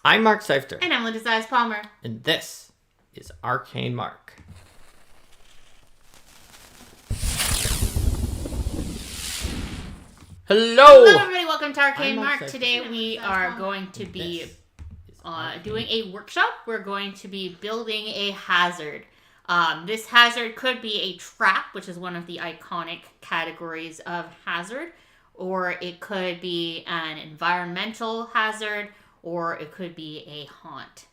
I'm Mark Seifter. And I'm Linda Size Palmer. And this is Arcane Mark. Hello! Hello everybody, welcome to Arcane Mark. Today we are going to be doing a workshop. We're going to be building a hazard. This hazard could be a trap, which is one of the iconic categories of hazard, or it could be an environmental hazard, or it could be a haunt.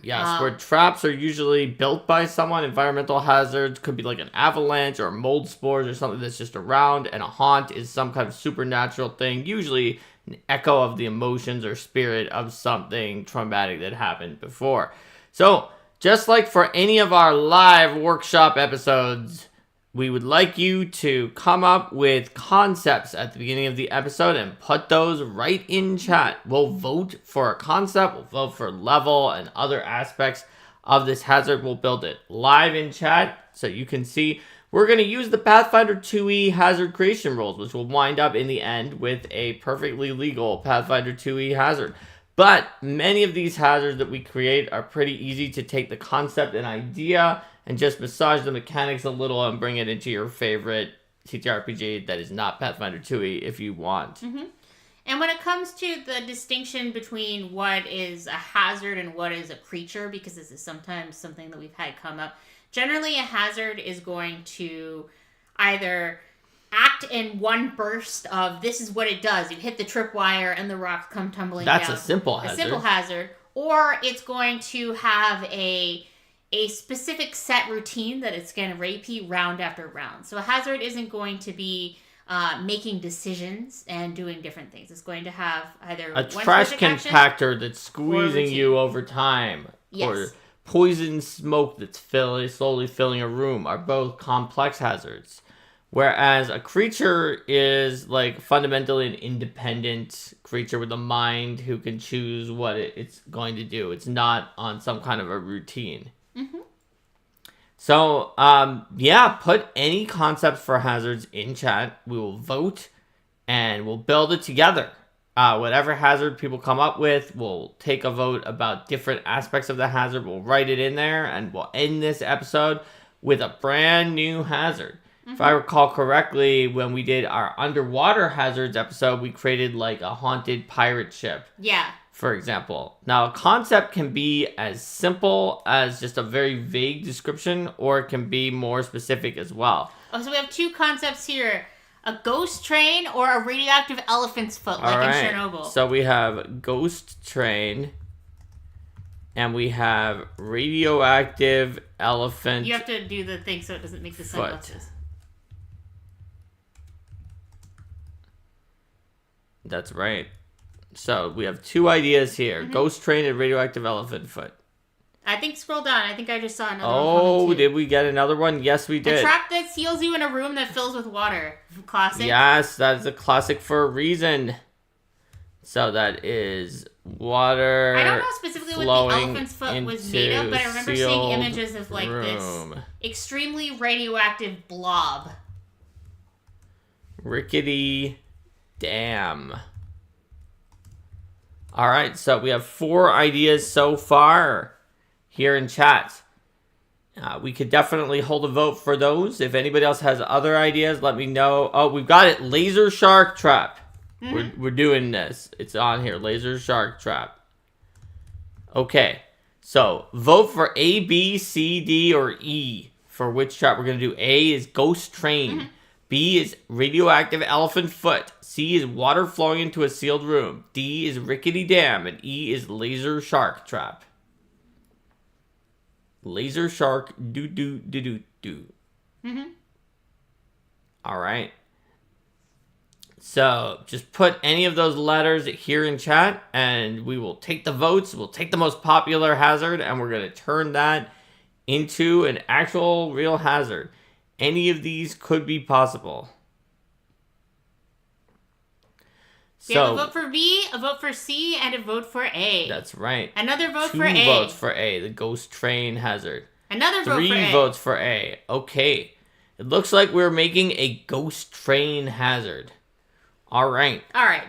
Yes, where traps are usually built by someone. Environmental hazards could be like an avalanche or mold spores or something that's just around. And a haunt is some kind of supernatural thing, usually an echo of the emotions or spirit of something traumatic that happened before. So, just like for any of our live workshop episodes, we would like you to come up with concepts at the beginning of the episode and put those right in chat. We'll vote for a concept, we'll vote for level and other aspects of this hazard. We'll build it live in chat so you can see. We're going to use the Pathfinder 2e hazard creation rules, which will wind up in the end with a perfectly legal Pathfinder 2e hazard. But many of these hazards that we create are pretty easy to take the concept and idea and just massage the mechanics a little and bring it into your favorite TTRPG that is not Pathfinder 2e if you want. Mm-hmm. And when it comes to the distinction between what is a hazard and what is a creature, because this is sometimes something that we've had come up, generally a hazard is going to either act in one burst of this is what it does. You hit the tripwire and the rocks come tumbling down. That's a simple hazard. A simple hazard. Or it's going to have a specific set routine that it's going to repeat round after round. So a hazard isn't going to be making decisions and doing different things. It's going to have either a trash compactor that's squeezing you over time. Yes. Or poison smoke that's slowly filling a room are both complex hazards. Whereas a creature is like fundamentally an independent creature with a mind who can choose what it's going to do. It's not on some kind of a routine. Mm-hmm. So, put any concepts for hazards in chat. We will vote and we'll build it together. Whatever hazard people come up with, we'll take a vote about different aspects of the hazard. We'll write it in there and we'll end this episode with a brand new hazard. Mm-hmm. If I recall correctly, when we did our underwater hazards episode, we created like a haunted pirate ship. Yeah. For example. Now, a concept can be as simple as just a very vague description, or it can be more specific as well. Oh, so we have two concepts here. A ghost train or a radioactive elephant's foot, All right. in Chernobyl. So we have ghost train, and we have radioactive elephant. You have to do the thing so it doesn't make the sunglasses. That's right. So, we have two ideas here. Mm-hmm. Ghost train and radioactive elephant foot. I think scroll down. I think I just saw another one. Oh, did we get another one? Yes, we did. A trap that seals you in a room that fills with water. Classic. Yes, that is a classic for a reason. So, that is water. I don't know specifically what the elephant's foot was made of, but I remember seeing images of like this extremely radioactive blob. Rickety dam. All right, so we have 4 ideas so far here in chat. We could definitely hold a vote for those. If anybody else has other ideas, let me know. Oh, we've got it. Laser shark trap. Mm-hmm. We're doing this. It's on here. Laser shark trap. Okay, so vote for A, B, C, D, or E for which trap we're going to do. A is ghost train. Mm-hmm. B is radioactive elephant foot. C is water flowing into a sealed room. D is rickety dam. And E is laser shark trap. Laser shark do. Mm-hmm. All right. So just put any of those letters here in chat and we will take the votes. We'll take the most popular hazard and we're going to turn that into an actual real hazard. Any of these could be possible. We have a vote for B, a vote for C, and a vote for A. That's right. Another vote for A. 2 votes for A, the ghost train hazard. Another vote for A. 3 votes for A. Okay. It looks like we're making a ghost train hazard. All right.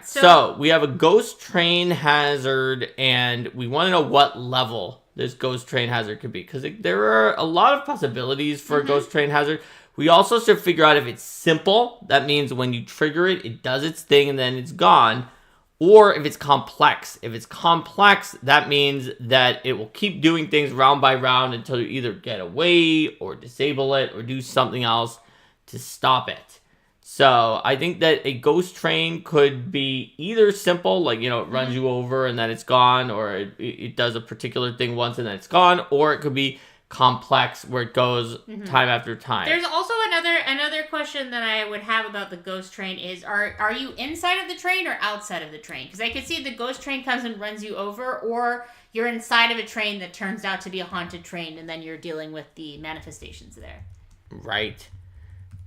So we have a ghost train hazard, and we want to know what level this ghost train hazard could be, because there are a lot of possibilities for a ghost train hazard. We also should figure out if it's simple. That means when you trigger it, it does its thing and then it's gone. Or if it's complex. If it's complex, that means that it will keep doing things round by round until you either get away or disable it or do something else to stop it. So I think that a ghost train could be either simple, like, it runs you over and then it's gone, or it does a particular thing once and then it's gone, or it could be complex where it goes time after time. There's also another question that I would have about the ghost train is, are you inside of the train or outside of the train? Because I could see the ghost train comes and runs you over, or you're inside of a train that turns out to be a haunted train and then you're dealing with the manifestations there. Right.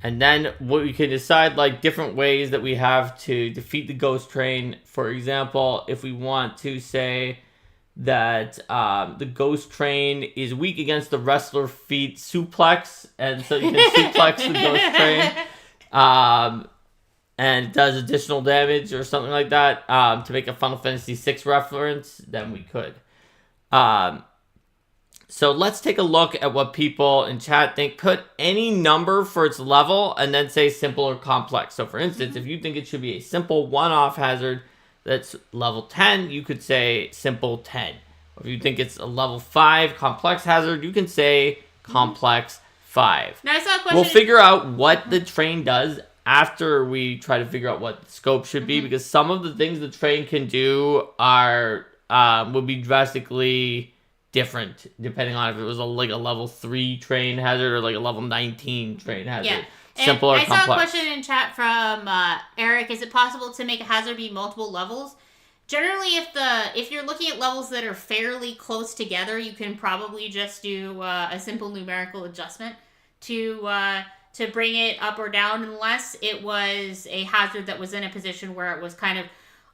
And then we can decide different ways that we have to defeat the ghost train. For example, if we want to say that the ghost train is weak against the wrestler feet suplex, and so you can suplex the ghost train, and does additional damage or something like that, to make a Final Fantasy VI reference, then we could. So let's take a look at what people in chat think. Put any number for its level and then say simple or complex. So for instance, if you think it should be a simple one-off hazard that's level 10, you could say simple 10. Or if you think it's a level 5 complex hazard, you can say complex 5. Now I saw a question. We'll figure out what the train does after we try to figure out what the scope should be, because some of the things the train can do are would be drastically different depending on if it was a level 3 train hazard or a level 19 train hazard. Yeah. Simple or complex. I saw a question in chat from Eric. Is it possible to make a hazard be multiple levels? Generally, if you're looking at levels that are fairly close together, you can probably just do a simple numerical adjustment to bring it up or down, unless it was a hazard that was in a position where it was kind of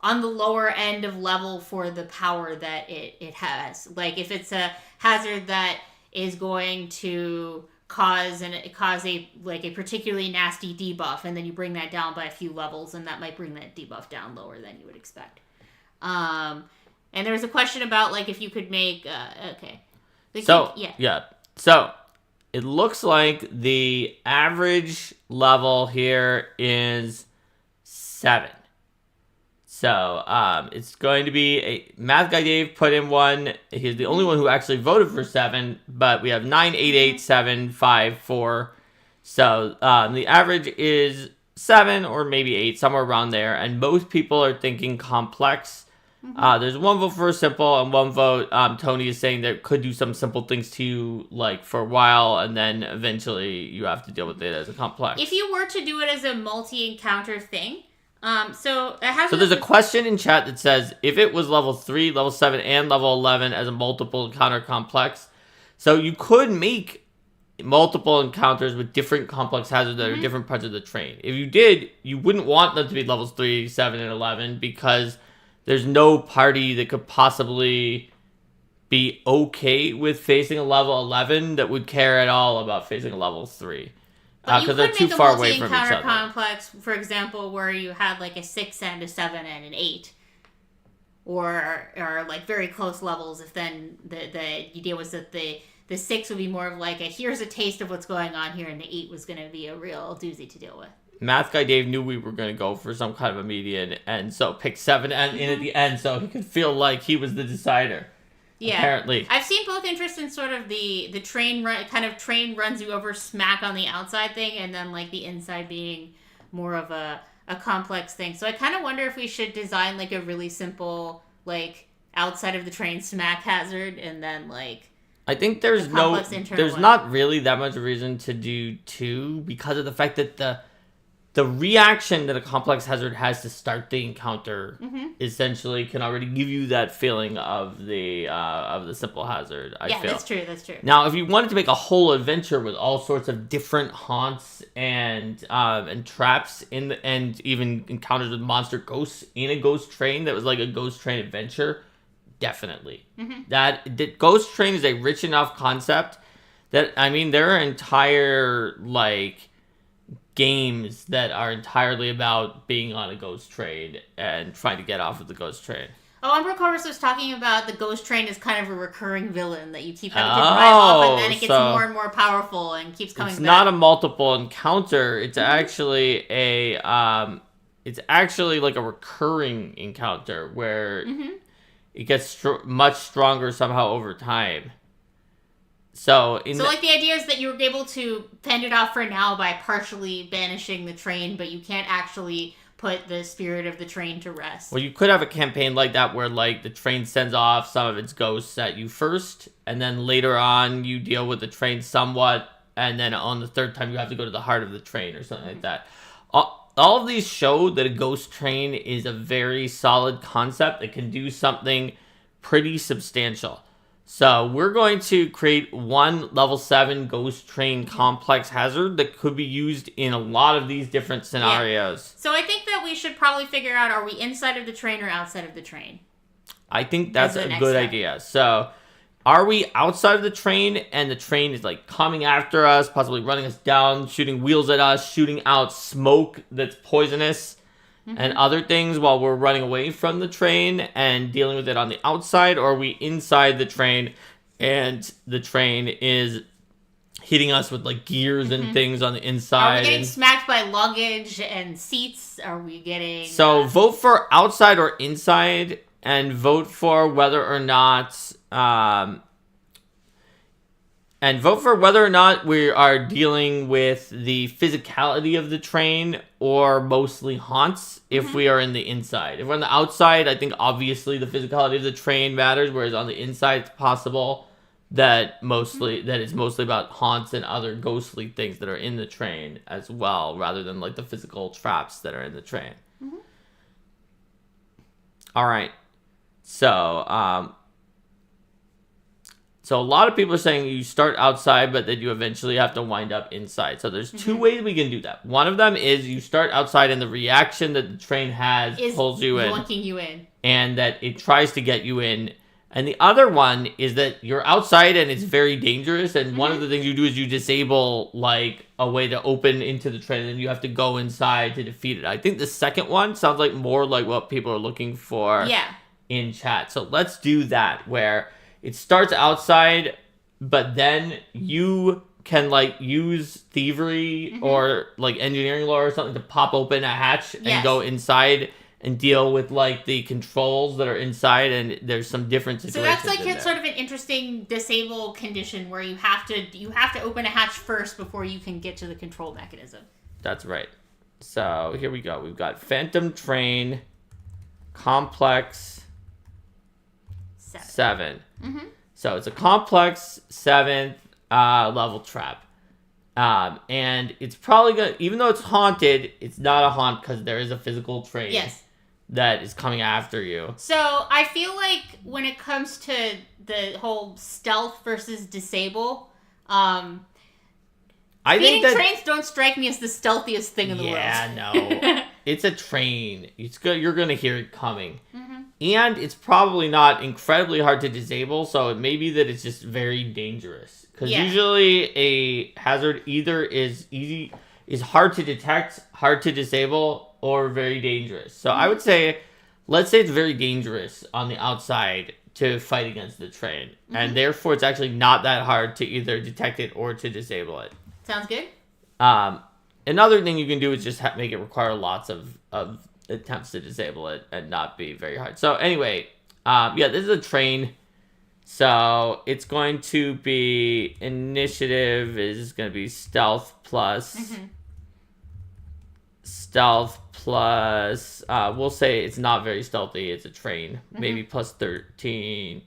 on the lower end of level for the power that it has. Like if it's a hazard that is going to cause a particularly nasty debuff, and then you bring that down by a few levels, and that might bring that debuff down lower than you would expect. And there was a question about if you could make So it looks like the average level here is 7. So it's going to be a Math Guy Dave put in one. He's the only one who actually voted for 7, but we have 9, 8, 8, 7, 5, 4. So the average is 7 or maybe 8, somewhere around there. And most people are thinking complex. There's one vote for simple and one vote. Tony is saying that could do some simple things to you for a while, and then eventually you have to deal with it as a complex. If you were to do it as a multi-encounter thing, so there's a question in chat that says if it was level 3, level 7, and level 11 as a multiple encounter complex. So you could make multiple encounters with different complex hazards that are different parts of the train. If you did, you wouldn't want them to be levels 3, 7, and 11 because there's no party that could possibly be okay with facing a level 11 that would care at all about facing a level 3. Because they're too far away from each other. You could make a multi-encounter complex, for example, where you had a 6 and a 7 and an 8. Or very close levels, if then the idea was that the 6 would be more of here's a taste of what's going on here, and the 8 was going to be a real doozy to deal with. Math Guy Dave knew we were going to go for some kind of a median, and so picked 7 and in at the end so he could feel like he was the decider. Yeah, apparently. I've seen both interest in sort of the train run, kind of train runs you over smack on the outside thing, and then the inside being more of a complex thing. So I kind of wonder if we should design a really simple outside of the train smack hazard, and then I think there's not really that much reason to do 2 because of the fact that the reaction that a complex hazard has to start the encounter essentially can already give you that feeling of the simple hazard. I feel that's true. Now, if you wanted to make a whole adventure with all sorts of different haunts and traps and even encounters with monster ghosts in a ghost train that was a ghost train adventure, definitely. That ghost train is a rich enough concept that there are entire games that are entirely about being on a ghost train and trying to get off of the ghost train. Oh, Umbra Corvus was talking about the ghost train as kind of a recurring villain that you keep having to drive off, and then it gets more and more powerful and keeps coming back. It's not a multiple encounter. It's actually it's actually like a recurring encounter where it gets much stronger somehow over time. So like the idea is that you were able to fend it off for now by partially banishing the train, but you can't actually put the spirit of the train to rest. Well, you could have a campaign like that where like the train sends off some of its ghosts at you first, and then later on you deal with the train somewhat, and then on the third time you have to go to the heart of the train or something like that. All of these show that a ghost train is a very solid concept that can do something pretty substantial. So we're going to create one level 7 ghost train complex hazard that could be used in a lot of these different scenarios. Yeah. So I think that we should probably figure out, are we inside of the train or outside of the train? I think that's a good idea. So are we outside of the train and the train is like coming after us, possibly running us down, shooting wheels at us, shooting out smoke that's poisonous and other things while we're running away from the train and dealing with it on the outside? Or are we inside the train and the train is hitting us with like gears and things on the inside? Are we getting smacked by luggage and seats? Are we getting... So vote for outside or inside, and vote for whether or not we are dealing with the physicality of the train or mostly haunts if we are in the inside. If we're on the outside, I think obviously the physicality of the train matters, whereas on the inside it's possible that it's mostly about haunts and other ghostly things that are in the train as well, rather than like the physical traps that are in the train. All right. So a lot of people are saying you start outside, but then you eventually have to wind up inside. So there's two ways we can do that. One of them is you start outside and the reaction that the train has pulls you in. Yoinking you in. And that it tries to get you in. And the other one is that you're outside and it's very dangerous. And one of the things you do is you disable like a way to open into the train, and you have to go inside to defeat it. I think the second one sounds like more like what people are looking for in chat. So let's do that, where it starts outside, but then you can like use thievery or like engineering lore or something to pop open a hatch and go inside and deal with like the controls that are inside, and there's some different situations. So that's like sort of an interesting disable condition where you have to open a hatch first before you can get to the control mechanism. That's right. So here we go. We've got Phantom Train Complex 7. So it's a complex 7th level trap. And it's probably gonna, even though it's haunted, it's not a haunt because there is a physical train that is coming after you. So I feel like when it comes to the whole stealth versus disable, I think that trains don't strike me as the stealthiest thing in the world. Yeah, no. It's a train. It's good. You're gonna hear it coming. And it's probably not incredibly hard to disable, so it may be that it's just very dangerous. Because usually a hazard either is hard to detect, hard to disable, or very dangerous. So I would say, let's say it's very dangerous on the outside to fight against the train. And therefore it's actually not that hard to either detect it or to disable it. Sounds good. Another thing you can do is just make it require lots of attempts to disable it and not be very hard. So anyway, this is a train. So it's going to be initiative is going to be stealth plus we'll say it's not very stealthy. It's a train, maybe plus 13.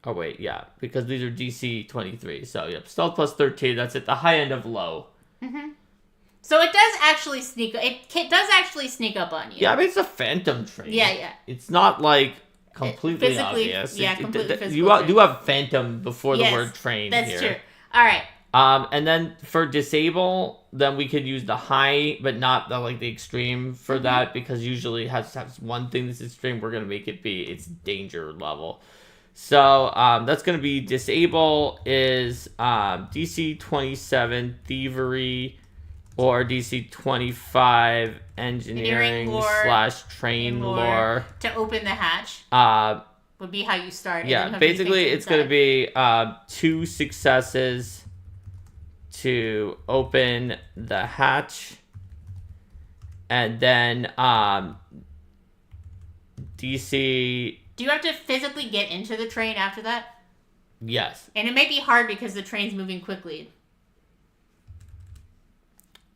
Oh wait, yeah, because these are DC 23. So yep, stealth plus 13. That's at the high end of low. So it does actually sneak. It does actually sneak up on you. Yeah, I mean it's a phantom train. Yeah. It's not like completely obvious. Yeah, completely physical. You do have phantom before the word train. That's here. true. All right. And then for disable, then we could use the high, but not the extreme for that, because usually it has one thing that's extreme. We're gonna make it be its danger level. So that's gonna be disable is DC 27 thievery or DC 25 engineering / train lore. To open the hatch would be how you start. Yeah, basically it's going to be 2 successes to open the hatch. And then DC... Do you have to physically get into the train after that? Yes. And it may be hard because the train's moving quickly.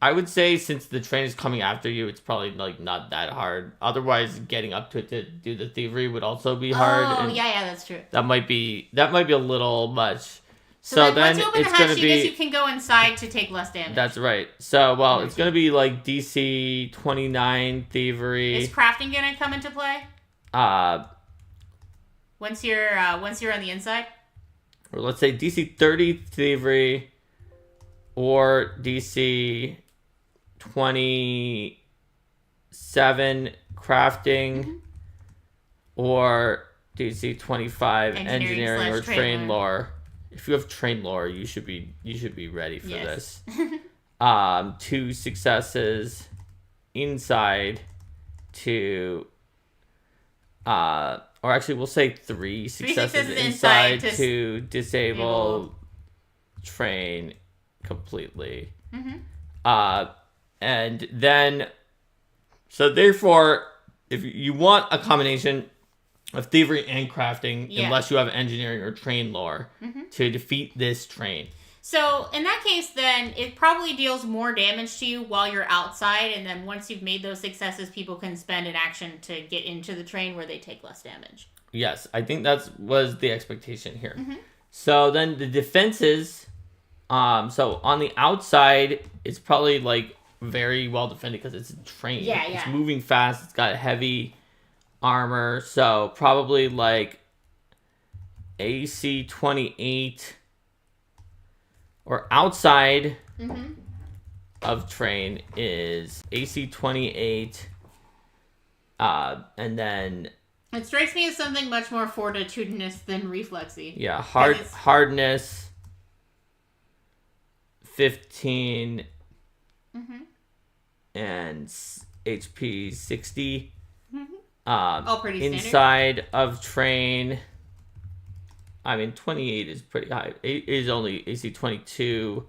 I would say since the train is coming after you, it's probably like not that hard. Otherwise, getting up to it to do the thievery would also be hard. Oh, yeah, that's true. That might be a little much. So then once you open the hatch, you guess you can go inside to take less damage. That's right. So, it's going to be like DC 29 thievery. Is crafting going to come into play? Once you're on the inside? Or let's say DC 30 thievery or DC 27 crafting or DC 25 engineering or train lore. If you have train lore, you should be ready for this. 2 successes inside to or actually we'll say 3 successes inside to disable train completely. And then so therefore if you want a combination of thievery and crafting, unless you have engineering or train lore to defeat this train. So in that case, then it probably deals more damage to you while you're outside, and then once you've made those successes, people can spend an action to get into the train where they take less damage. Yes, I think that was the expectation here. So then the defenses, so on the outside, it's probably like very well defended because it's a train. It's moving fast. It's got heavy armor, so probably like AC 28 or outside of train is AC 28 and then it strikes me as something much more fortitudinous than reflexy. Hardness 15 and HP 60. Pretty standard. Inside of train, I mean 28 is pretty high. It is only AC 22,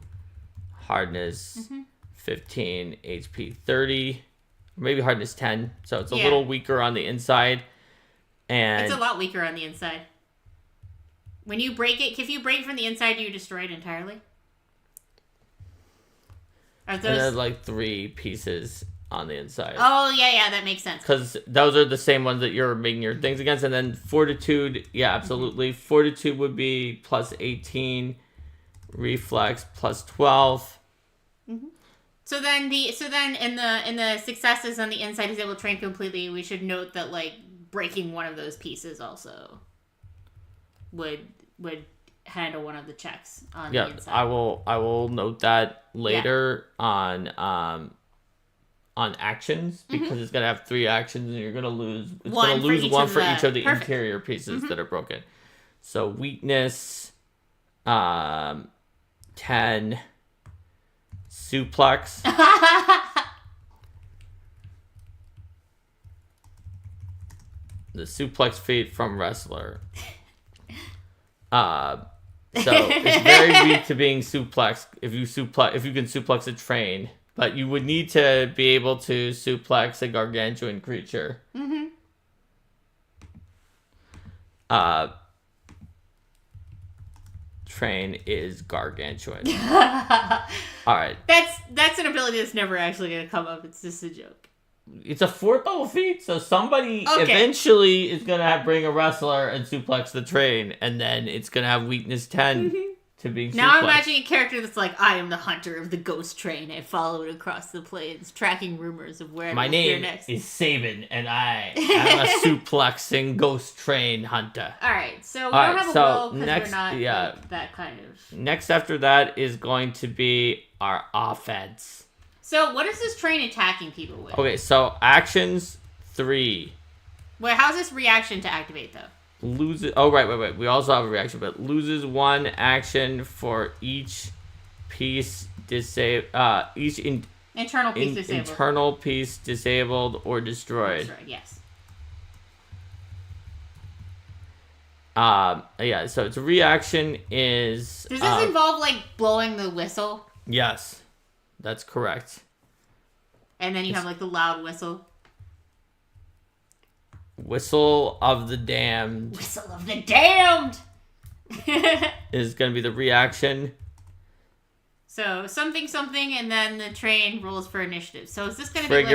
hardness 15, HP 30, maybe hardness 10. So it's a little weaker on the inside. And it's a lot weaker on the inside. When you break it, if you break from the inside, do you destroy it entirely? Are those... And there's like 3 pieces on the inside. Oh, yeah, that makes sense. Because those are the same ones that you're making your things against. And then fortitude, absolutely. Fortitude would be plus 18, reflex plus 12. So then in the successes on the inside is able to train completely. We should note that like breaking one of those pieces also would handle one of the checks on the inside. I will note that later on actions because it's gonna have 3 actions and you're gonna lose. It's gonna lose one for each of the interior pieces that are broken. So weakness, 10, suplex. The suplex feat from wrestler. So it's very weak to being suplexed if you can suplex a train. But you would need to be able to suplex a gargantuan creature. Train is gargantuan. Alright. That's an ability that's never actually going to come up. It's just a joke. It's a 4th level feat, so somebody eventually is going to bring a wrestler and suplex the train, and then it's going to have weakness 10. To being now I'm imagining a character that's like, I am the hunter of the ghost train. I followed across the plains, tracking rumors of where my name is Sabin, and I am a suplexing ghost train hunter. Alright, so we don't have a will because we're not that kind of... Next after that is going to be our offense. So what is this train attacking people with? Okay, so actions 3. Wait, how's this reaction to activate, though? Loses. Oh, right. We also have a reaction, but loses 1 action for each piece Internal piece disabled. Internal piece disabled or destroyed. Yes. Yeah, so its reaction is... Does this involve, like, blowing the whistle? Yes, that's correct. And then you have, like, the loud whistle. Whistle of the damned. Whistle of the damned! Is going to be the reaction. So, something, and then the train rolls for initiative. So, is this going to be like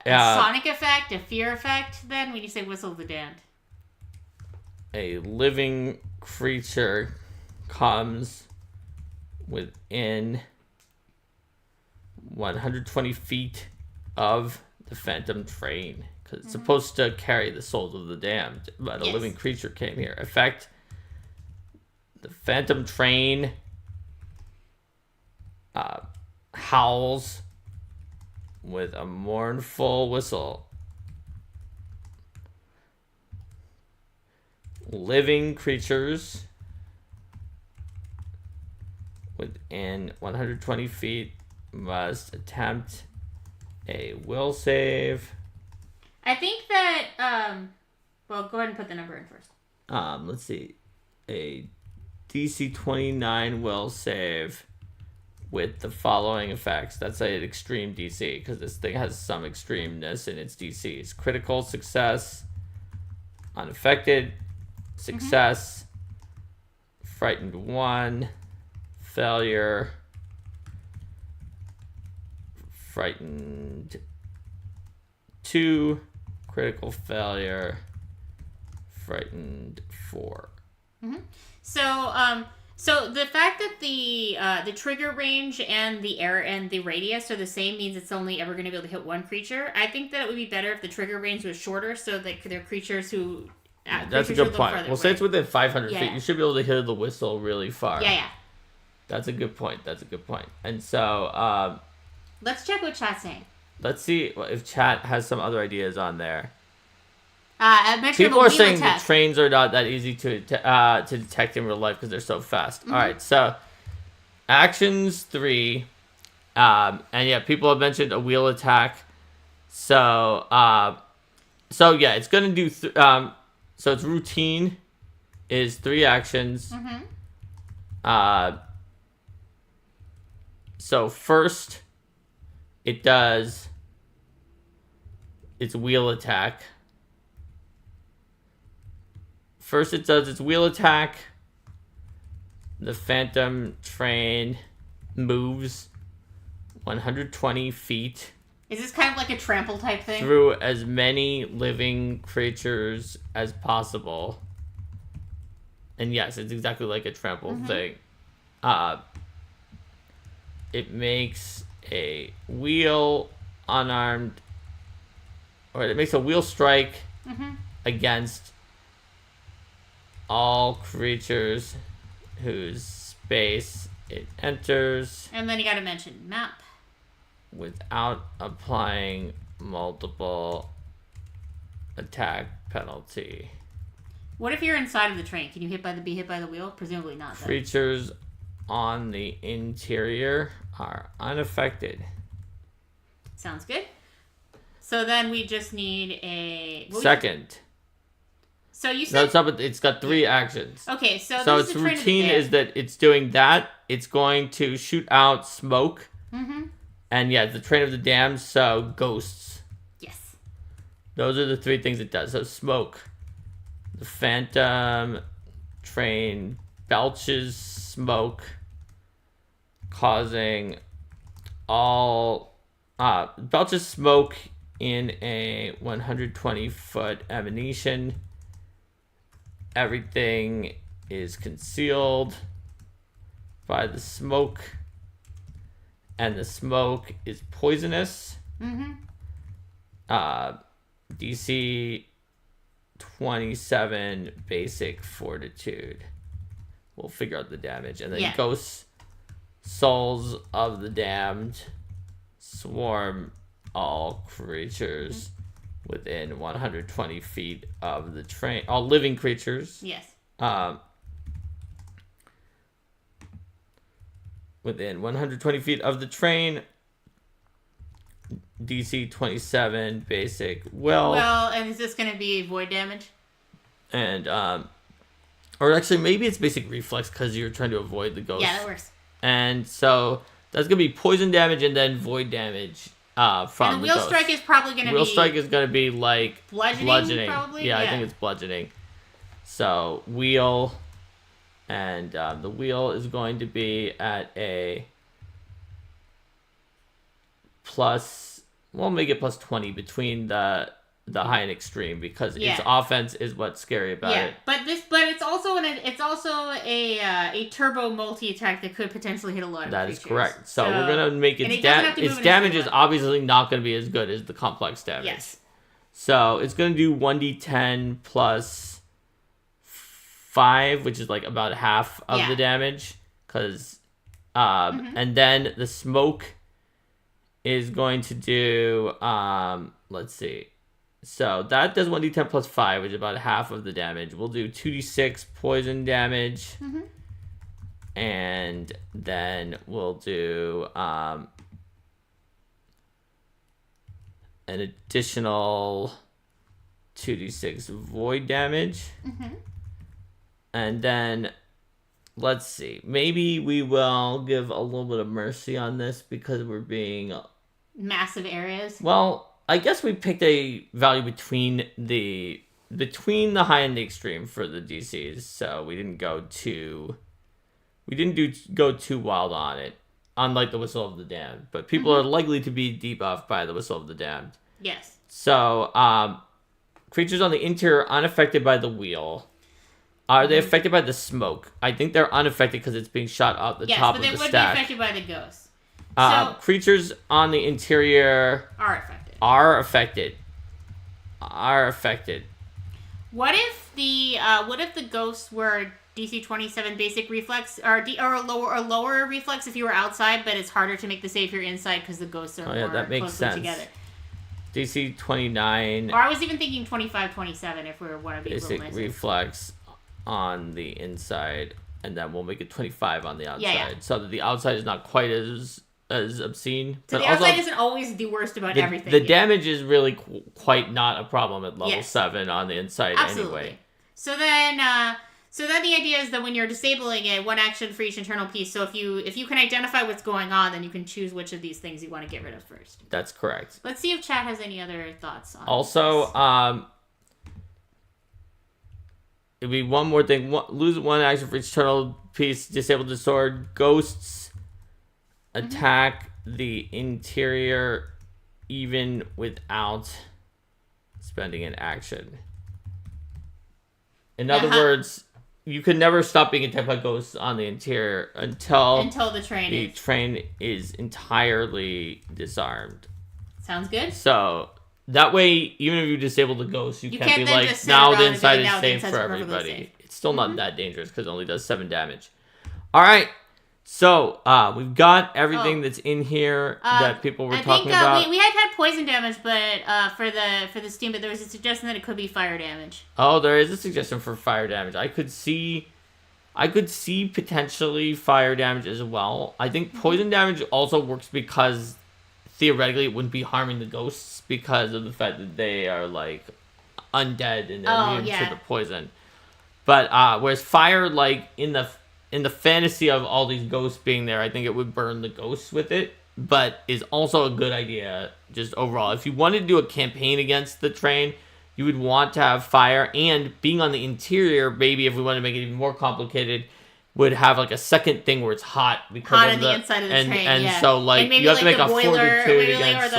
a sonic effect, a fear effect, then, when you say whistle of the damned? A living creature comes within 120 feet of the phantom train. Because it's supposed to carry the souls of the damned. But a living creature came here. Effect: the phantom train howls with a mournful whistle. Living creatures within 120 feet must attempt a will save. I think that, well, go ahead and put the number in first. Let's see. A DC 29 will save with the following effects. That's an extreme DC, because this thing has some extremeness in its DCs. Critical success, unaffected, success, frightened 1, failure, frightened 2, critical failure, frightened 4. So the fact that the trigger range and the radius are the same means it's only ever going to be able to hit one creature. I think that it would be better if the trigger range was shorter, so that there are creatures who. That's a good point. Well, say it's within 500 feet, you should be able to hear the whistle really far. Yeah. That's a good point. And so, let's check what chat's saying. Let's see if chat has some other ideas on there. People are saying the trains are not that easy to detect in real life because they're so fast. All right, so actions 3, and yeah, people have mentioned a wheel attack. So yeah, it's gonna do. So its routine is 3 actions. So first, it does its wheel attack. First, it does its wheel attack. The phantom train moves 120 feet. Is this kind of like a trample type thing? Through as many living creatures as possible. And yes, it's exactly like a trample thing. It makes a wheel unarmed, or it makes a wheel strike against all creatures whose space it enters. And then you gotta mention map. Without applying multiple attack penalty. What if you're inside of the train? Can you be hit by the wheel? Presumably not. Then. Creatures on the interior are unaffected. Sounds good. So then we just need a... Second. So you said... No, it's got 3 actions. Okay, so its routine is that it's doing that. It's going to shoot out smoke. And yeah, the train of the damned, so ghosts. Yes. Those are the 3 things it does. So smoke. The phantom train belches smoke, causing belches smoke in a 120-foot emanation. Everything is concealed by the smoke, and the smoke is poisonous. DC 27 basic fortitude. We'll figure out the damage. And then ghosts, souls of the damned, swarm all creatures within 120 feet of the train. All living creatures. Yes. within 120 feet of the train. DC 27 basic will. Well, and is this going to be void damage? And, or actually, maybe it's basic reflex because you're trying to avoid the ghost. Yeah, that works. And so that's going to be poison damage and then void damage from and the wheel ghost. strike is probably going to be... Wheel strike is going to be like bludgeoning. Probably? Yeah, I think it's bludgeoning. So, wheel, and the wheel is going to be at a plus, we'll make it plus 20 between the high and extreme because its offense is what's scary about it. But it's also a turbo multi attack that could potentially hit a lot of That creatures. is correct. So we're gonna make its damage is obviously not gonna be as good as the complex damage. Yes. So it's gonna do 1d10 plus 5, which is like about half of the damage, because and then the smoke is going to do let's see. So that does 1d10 plus 5, which is about half of the damage. We'll do 2d6 poison damage. And then we'll do an additional 2d6 void damage. And then, let's see. Maybe we will give a little bit of mercy on this because we're being... massive areas? Well... I guess we picked a value between the high and the extreme for the DCs, so we didn't go too wild on it, unlike the Whistle of the Damned. But people are likely to be debuffed by the Whistle of the Damned. Yes. So, creatures on the interior unaffected by the wheel. Are they affected by the smoke? I think they're unaffected because it's being shot out the top of the stack. Yes, but they would be affected by the ghost. Creatures on the interior are affected. Are affected. What if the ghosts were DC 27 basic reflex or lower reflex if you were outside, but it's harder to make the save if you're inside because the ghosts are more that makes closely sense. together. DC 29. Or I was even thinking 25, 27 if we were one of these basic reflex on the inside, and then we'll make it 25 on the outside, so that the outside is not quite as obscene. So the outside isn't always the worst about everything. The damage is really quite not a problem at level 7 on the inside. Absolutely. Anyway. So then the idea is that when you're disabling it, one action for each internal piece. So if you can identify what's going on, then you can choose which of these things you want to get rid of first. That's correct. Let's see if chat has any other thoughts on also, this. It'd be one more thing. Lose one action for each internal piece. Disable the sword. Ghosts attack the interior even without spending an action. In other words, you can never stop being attacked by ghosts on the interior until the train is entirely disarmed. Sounds good. So that way, even if you disable the ghost, you can't be like, now the inside is safe for everybody. Safe. It's still not that dangerous because it only does 7 damage. All right. So, we've got everything that's in here that people were talking about. We had poison damage, but for the steam, but there was a suggestion that it could be fire damage. Oh, there is a suggestion for fire damage. I could see potentially fire damage as well. I think poison damage also works because theoretically it wouldn't be harming the ghosts because of the fact that they are like undead and immune to the poison. But whereas fire, like in the fantasy of all these ghosts being there, I think it would burn the ghosts with it, but is also a good idea just overall. If you wanted to do a campaign against the train, you would want to have fire, and being on the interior, maybe if we want to make it even more complicated, would have like a second thing where it's hot because of the inside of the train. And so like you have to make a fortitude against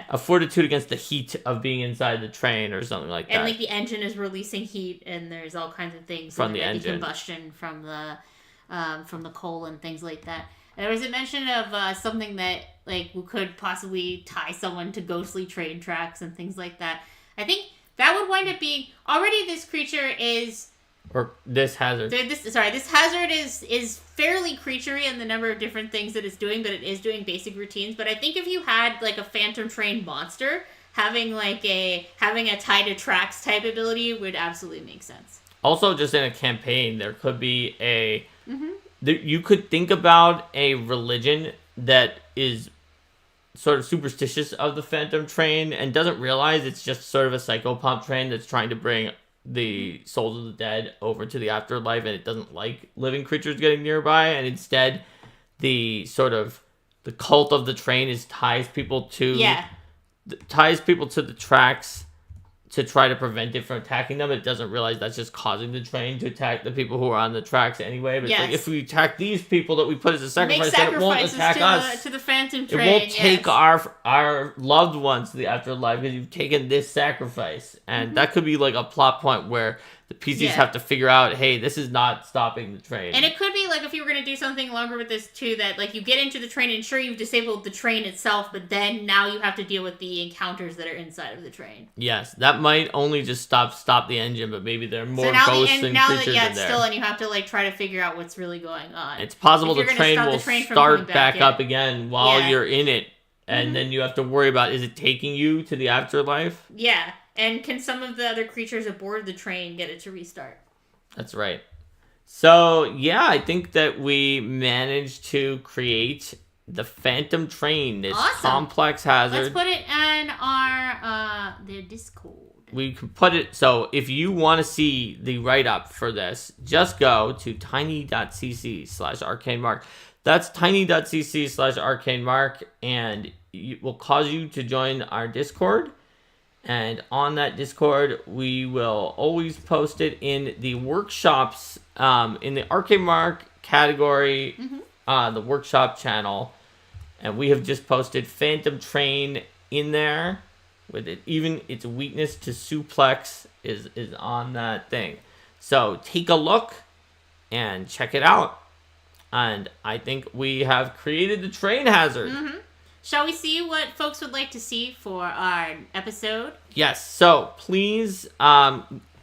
a fortitude against the heat of being inside the train or something like that. And like the engine is releasing heat, and there's all kinds of things from the engine, combustion from the coal and things like that. And there was a mention of something that like we could possibly tie someone to ghostly train tracks and things like that. I think that would wind up being already this creature is. Or this hazard. This hazard is fairly creaturey in the number of different things that it's doing, but it is doing basic routines. But I think if you had like a phantom train monster, having a tie to tracks type ability would absolutely make sense. Also, just in a campaign, there could be you could think about a religion that is sort of superstitious of the phantom train and doesn't realize it's just sort of a psychopomp train that's trying to bring the souls of the dead over to the afterlife, and it doesn't like living creatures getting nearby, and instead the cult of the train ties people to the tracks to try to prevent it from attacking them. It doesn't realize that's just causing the train to attack the people who are on the tracks anyway. But it's like, if we attack these people that we put as a sacrifice, then it won't attack us. To the phantom train. It won't take our loved ones to the afterlife because you've taken this sacrifice. And that could be like a plot point where the PCs have to figure out, hey, this is not stopping the train. And it could be like if you were going to do something longer with this too, that like you get into the train and sure you've disabled the train itself, but then now you have to deal with the encounters that are inside of the train. Yes, that might only just stop the engine, but maybe there are more ghosts and creatures in there. Still, and you have to like try to figure out what's really going on. It's possible the train will start back up again while you're in it, and then you have to worry about, is it taking you to the afterlife? Yeah. And can some of the other creatures aboard the train get it to restart? That's right. So, yeah, I think that we managed to create the Phantom Train, this complex hazard. Let's put it in our the Discord. We can put it, so if you want to see the write-up for this, just go to tiny.cc/arcanemark. That's tiny.cc/arcanemark, and it will cause you to join our Discord. And on that Discord, we will always post it in the workshops, in the Arcade Mark category, the workshop channel. And we have just posted Phantom Train in there with it. Even its weakness to suplex is on that thing. So take a look and check it out. And I think we have created the train hazard. Shall we see what folks would like to see for our episode? Yes. So please,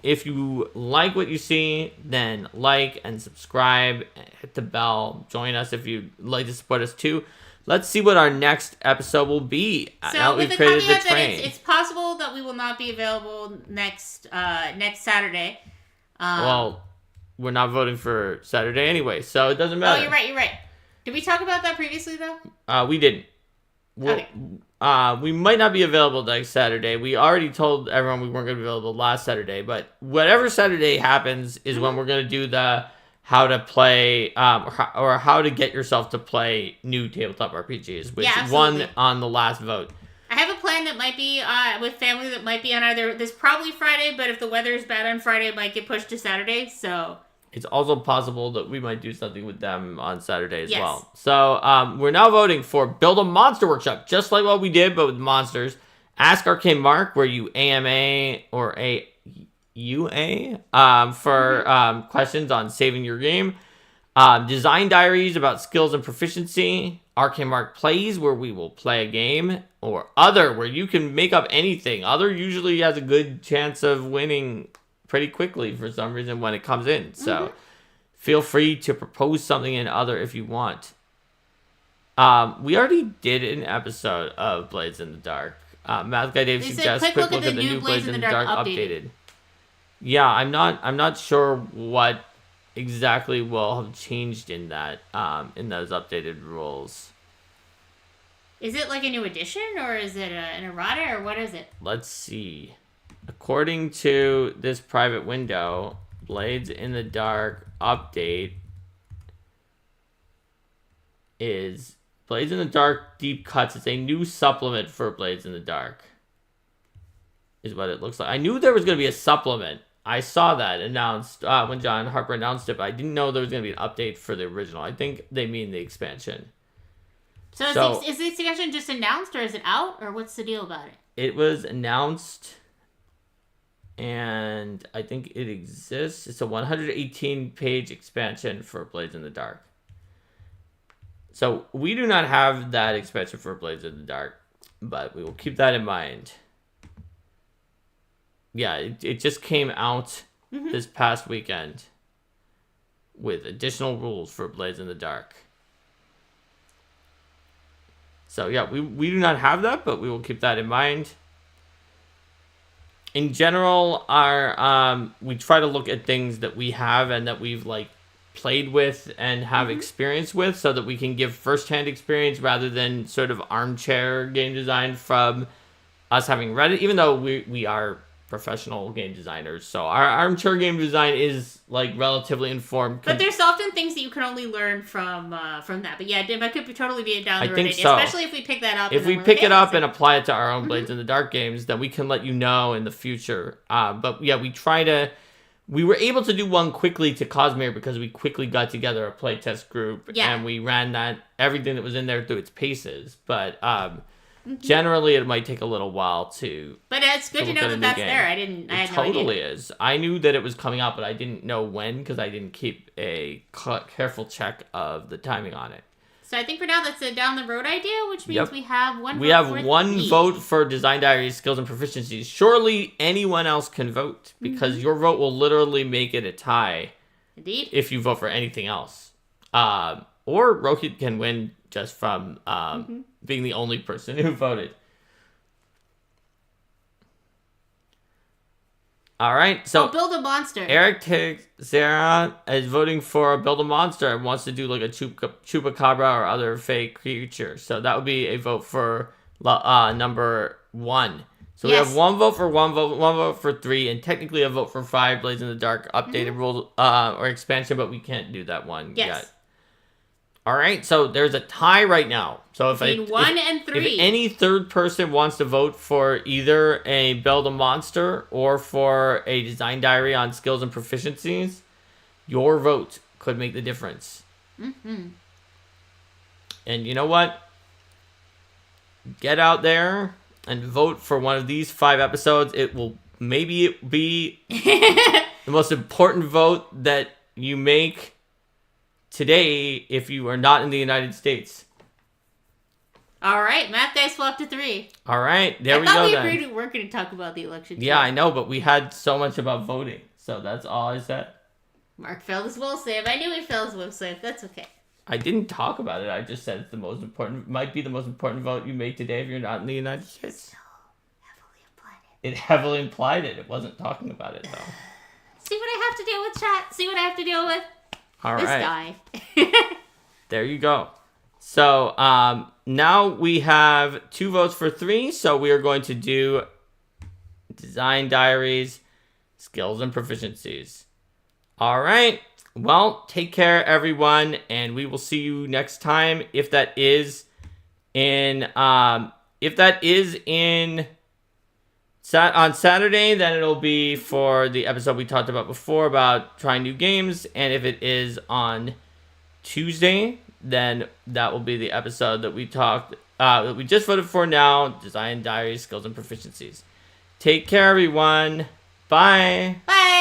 if you like what you see, then like and subscribe, hit the bell, join us if you'd like to support us too. Let's see what our next episode will be. So with the caveat that it's possible that we will not be available next Saturday. Well, we're not voting for Saturday anyway, so it doesn't matter. Oh, you're right. Did we talk about that previously though? We didn't. Okay. We might not be available next Saturday. We already told everyone we weren't going to be available last Saturday, but whatever Saturday happens is when we're going to do the how to play or how to get yourself to play new tabletop RPGs, which won on the last vote. I have a plan that might be with family that might be on either this probably Friday, but if the weather is bad on Friday, it might get pushed to Saturday. So. It's also possible that we might do something with them on Saturday as well. So we're now voting for Build a Monster Workshop, just like what we did, but with monsters. Ask Arcane Mark, where you AMA or AUA for questions on saving your game. Design diaries about skills and proficiency. Arcane Mark Plays, where we will play a game. Or Other, where you can make up anything. Other usually has a good chance of winning pretty quickly for some reason when it comes in. So feel free to propose something in Other if you want. We already did an episode of Blades in the Dark. Math Guy Dave suggests quick look at the new Blades in the Dark updated. Yeah, I'm not sure what exactly will have changed in that in those updated rules. Is it like a new edition, or is it an errata, or what is it? Let's see. According to this private window, Blades in the Dark update is Blades in the Dark Deep Cuts. It's a new supplement for Blades in the Dark, is what it looks like. I knew there was going to be a supplement. I saw that announced when John Harper announced it, but I didn't know there was going to be an update for the original. I think they mean the expansion. So is the expansion just announced, or is it out, or what's the deal about it? It was announced, and I think it exists. It's a 118-page expansion for Blades in the Dark. So we do not have that expansion for Blades in the Dark, but we will keep that in mind. Yeah, it just came out this past weekend with additional rules for Blades in the Dark. So yeah, we do not have that, but we will keep that in mind. In general, our we try to look at things that we have and that we've like played with and have experience with, so that we can give first-hand experience rather than sort of armchair game design from us having read it, even though we are professional game designers, so our armchair game design is like relatively informed. But there's often things that you can only learn from that. But yeah, that could totally be a down the road idea, so. Especially if we pick that up. If we pick it up and apply it to our own Blades in the Dark games, then we can let you know in the future. But yeah, we were able to do one quickly to Cosmere because we quickly got together a playtest group and we ran everything that was in there through its paces. But generally, it might take a little while to. But it's good to know that that's there. I had no idea. It totally is. I knew that it was coming out, but I didn't know when because I didn't keep a careful check of the timing on it. So I think for now that's a down the road idea, which means we have one. We have one vote for Design Diaries, skills and proficiencies. Surely anyone else can vote because your vote will literally make it a tie. Indeed. If you vote for anything else, or Rohit can win just from being the only person who voted. All right, so build a monster. Eric Teixeira is voting for build a monster and wants to do like a chupacabra or other fake creature. So that would be a vote for number 1. So we have one vote for one vote for 3, and technically a vote for 5. Blades in the Dark updated rule or expansion, but we can't do that one yet. All right, so there's a tie right now. So if 1 and 3. If any third person wants to vote for either a build a monster or for a design diary on skills and proficiencies, your vote could make the difference. And you know what? Get out there and vote for one of these 5 episodes. It will maybe be the most important vote that you make today if you are not in the United States. All right, math dice will up to 3. All right, there we go. I thought we agreed we weren't going to talk about the election. Yeah, I know, but we had so much about voting, so that's all I said. Mark failed his will save. I knew he failed his will save. That's okay. I didn't talk about it. I just said it's the most important. Might be the most important vote you make today if you're not in the United States. So heavily implied it. It heavily implied it. It wasn't talking about it though. See what I have to deal with, chat. See what I have to deal with. All this right. guy. There you go. So now we have 2 votes for 3. So we are going to do design diaries, skills and proficiencies. All right. Well, take care, everyone, and we will see you next time. If that is on Saturday, then it'll be for the episode we talked about before about trying new games, and if it is on Tuesday, then that will be the episode that we just voted for now: design diaries, skills and proficiencies. Take care, everyone. Bye. Bye.